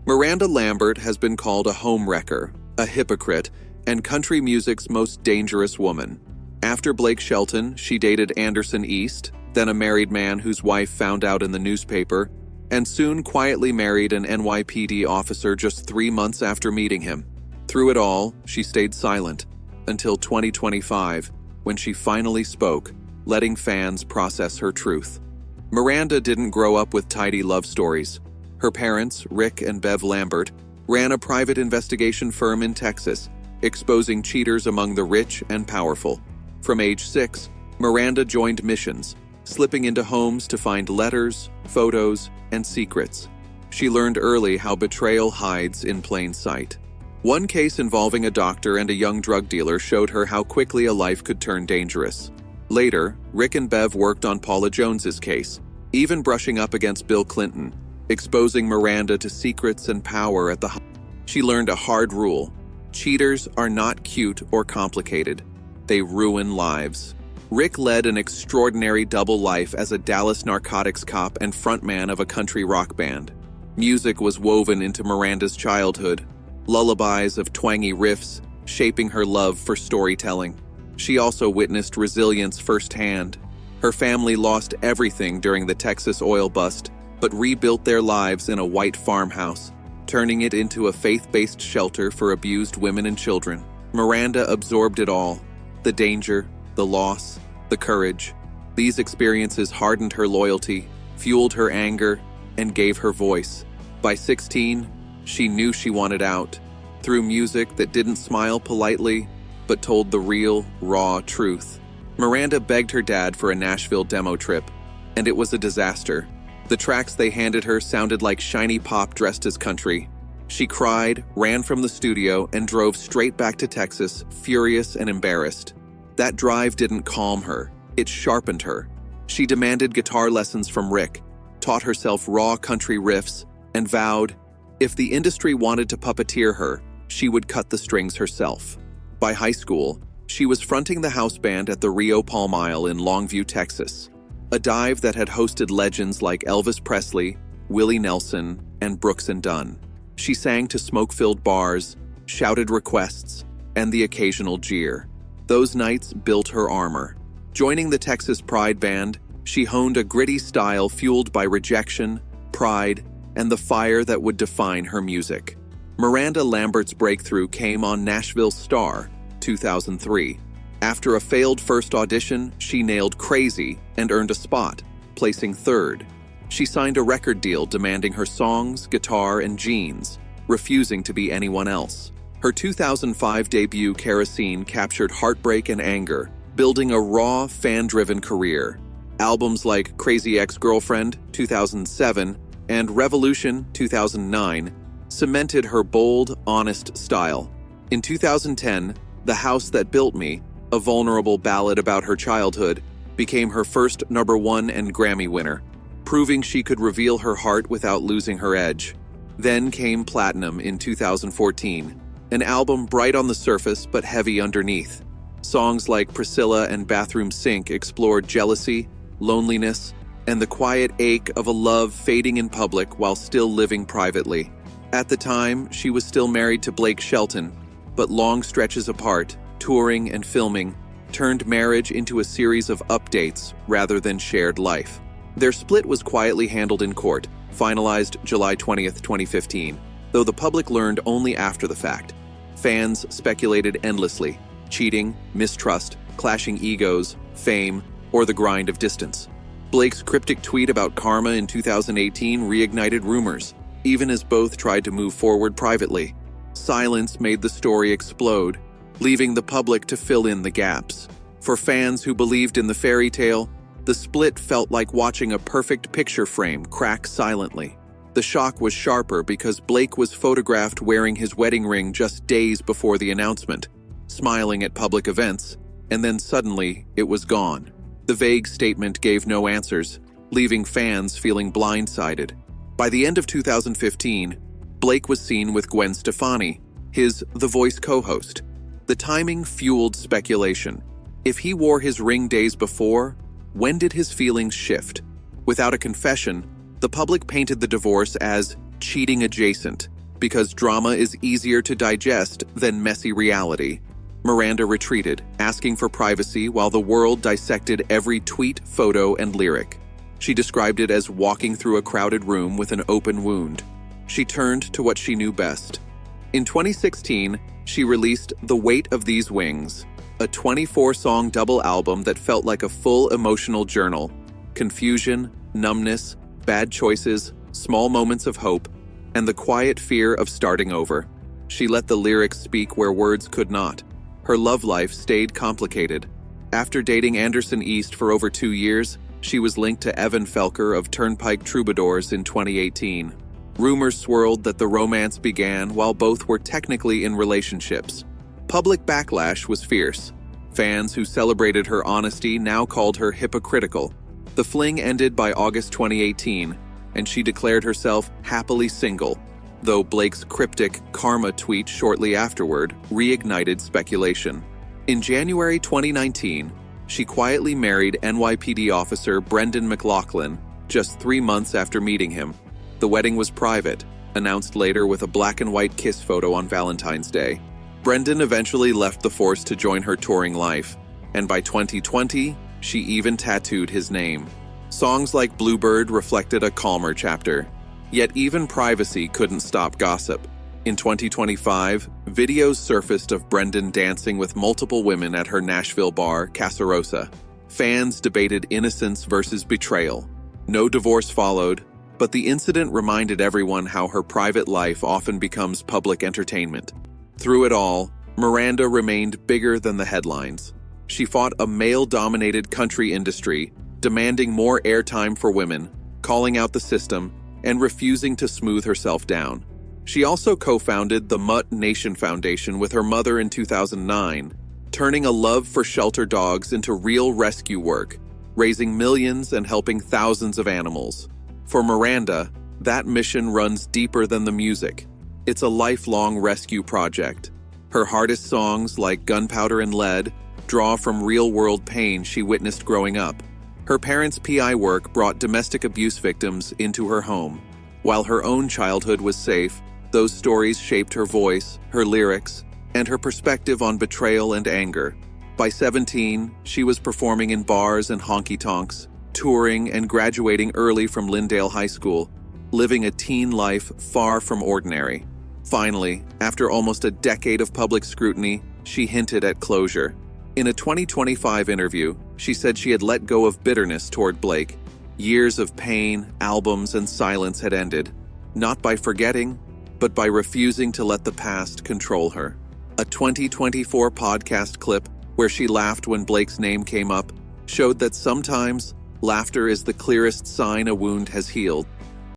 Miranda Lambert has been called a homewrecker, a hypocrite, and country music's most dangerous woman. After Blake Shelton, she dated Anderson East, then a married man whose wife found out in the newspaper, and soon quietly married an NYPD officer just 3 months after meeting him. Through it all, she stayed silent, until 2025, when she finally spoke, letting fans process her truth. Miranda didn't grow up with tidy love stories. Her parents, Rick and Bev Lambert, ran a private investigation firm in Texas, exposing cheaters among the rich and powerful. From age 6, Miranda joined missions, slipping into homes to find letters, photos, and secrets. She learned early how betrayal hides in plain sight. One case involving a doctor and a young drug dealer showed her how quickly a life could turn dangerous. Later, Rick and Bev worked on Paula Jones's case, even brushing up against Bill Clinton, exposing Miranda to secrets and power at the She learned a hard rule: cheaters are not cute or complicated. They ruin lives. Rick led an extraordinary double life as a Dallas narcotics cop and frontman of a country rock band. Music was woven into Miranda's childhood, lullabies of twangy riffs shaping her love for storytelling. She also witnessed resilience firsthand. Her family lost everything during the Texas oil bust, but rebuilt their lives in a white farmhouse, turning it into a faith-based shelter for abused women and children. Miranda absorbed it all: the danger, the loss, the courage. These experiences hardened her loyalty, fueled her anger, and gave her voice. By 16, she knew she wanted out, through music that didn't smile politely, but told the real, raw truth. Miranda begged her dad for a Nashville demo trip, and it was a disaster. The tracks they handed her sounded like shiny pop dressed as country. She cried, ran from the studio, and drove straight back to Texas, furious and embarrassed. That drive didn't calm her, it sharpened her. She demanded guitar lessons from Rick, taught herself raw country riffs, and vowed, if the industry wanted to puppeteer her, she would cut the strings herself. By high school, she was fronting the house band at the Rio Palm Isle in Longview, Texas, a dive that had hosted legends like Elvis Presley, Willie Nelson, and Brooks and Dunn. She sang to smoke-filled bars, shouted requests, and the occasional jeer. Those nights built her armor. Joining the Texas Pride Band, she honed a gritty style fueled by rejection, pride, and the fire that would define her music. Miranda Lambert's breakthrough came on Nashville's Star, 2003. After a failed first audition, she nailed Crazy and earned a spot, placing 3rd. She signed a record deal demanding her songs, guitar, and jeans, refusing to be anyone else. Her 2005 debut, Kerosene, captured heartbreak and anger, building a raw, fan-driven career. Albums like Crazy Ex-Girlfriend, 2007, and Revolution, 2009, cemented her bold, honest style. In 2010, The House That Built Me, a vulnerable ballad about her childhood, became her first #1 and Grammy winner, proving she could reveal her heart without losing her edge. Then came Platinum in 2014, an album bright on the surface but heavy underneath. Songs like Priscilla and Bathroom Sink explored jealousy, loneliness, and the quiet ache of a love fading in public while still living privately. At the time, she was still married to Blake Shelton, but long stretches apart, touring and filming, turned marriage into a series of updates rather than shared life. Their split was quietly handled in court, finalized July 20th, 2015, though the public learned only after the fact. Fans speculated endlessly: cheating, mistrust, clashing egos, fame, or the grind of distance. Blake's cryptic tweet about karma in 2018 reignited rumors, even as both tried to move forward privately. Silence made the story explode, leaving the public to fill in the gaps. For fans who believed in the fairy tale, the split felt like watching a perfect picture frame crack silently. The shock was sharper because Blake was photographed wearing his wedding ring just days before the announcement, smiling at public events, and then suddenly it was gone. The vague statement gave no answers, leaving fans feeling blindsided. By the end of 2015, Blake was seen with Gwen Stefani, his The Voice co-host. The timing fueled speculation. If he wore his ring days before, when did his feelings shift? Without a confession, the public painted the divorce as cheating adjacent, Because drama is easier to digest than messy reality. Miranda retreated, asking for privacy while the world dissected every tweet, photo, and lyric. She described it as walking through a crowded room with an open wound. She turned to what she knew best. In 2016, she released The Weight of These Wings, a 24-song double album that felt like a full emotional journal. Confusion, numbness, bad choices, small moments of hope, and the quiet fear of starting over. She let the lyrics speak where words could not. Her love life stayed complicated. After dating Anderson East for over 2 years, she was linked to Evan Felker of Turnpike Troubadours in 2018. Rumors swirled that the romance began while both were technically in relationships. Public backlash was fierce. Fans who celebrated her honesty now called her hypocritical. The fling ended by August 2018, and she declared herself happily single, though Blake's cryptic karma tweet shortly afterward reignited speculation. In January 2019, she quietly married NYPD officer Brendan McLaughlin just 3 months after meeting him. The wedding was private, announced later with a black and white kiss photo on Valentine's Day. Brendan eventually left the force to join her touring life, and by 2020, she even tattooed his name. Songs like Bluebird reflected a calmer chapter. Yet even privacy couldn't stop gossip. In 2025, videos surfaced of Brendan dancing with multiple women at her Nashville bar, Casa Rosa. Fans debated innocence versus betrayal. No divorce followed, but the incident reminded everyone how her private life often becomes public entertainment. Through it all, Miranda remained bigger than the headlines. She fought a male-dominated country industry, demanding more airtime for women, calling out the system, and refusing to smooth herself down. She also co-founded the Mutt Nation Foundation with her mother in 2009, turning a love for shelter dogs into real rescue work, raising millions and helping thousands of animals. For Miranda, that mission runs deeper than the music. It's a lifelong rescue project. Her hardest songs, like Gunpowder and Lead, draw from real-world pain she witnessed growing up. Her parents' PI work brought domestic abuse victims into her home. While her own childhood was safe, those stories shaped her voice, her lyrics, and her perspective on betrayal and anger. By 17, she was performing in bars and honky-tonks, touring and graduating early from Lyndale High School, living a teen life far from ordinary. Finally, after almost a decade of public scrutiny, she hinted at closure. In a 2025 interview, she said she had let go of bitterness toward Blake. Years of pain, albums, and silence had ended, not by forgetting, but by refusing to let the past control her. A 2024 podcast clip where she laughed when Blake's name came up showed that sometimes laughter is the clearest sign a wound has healed.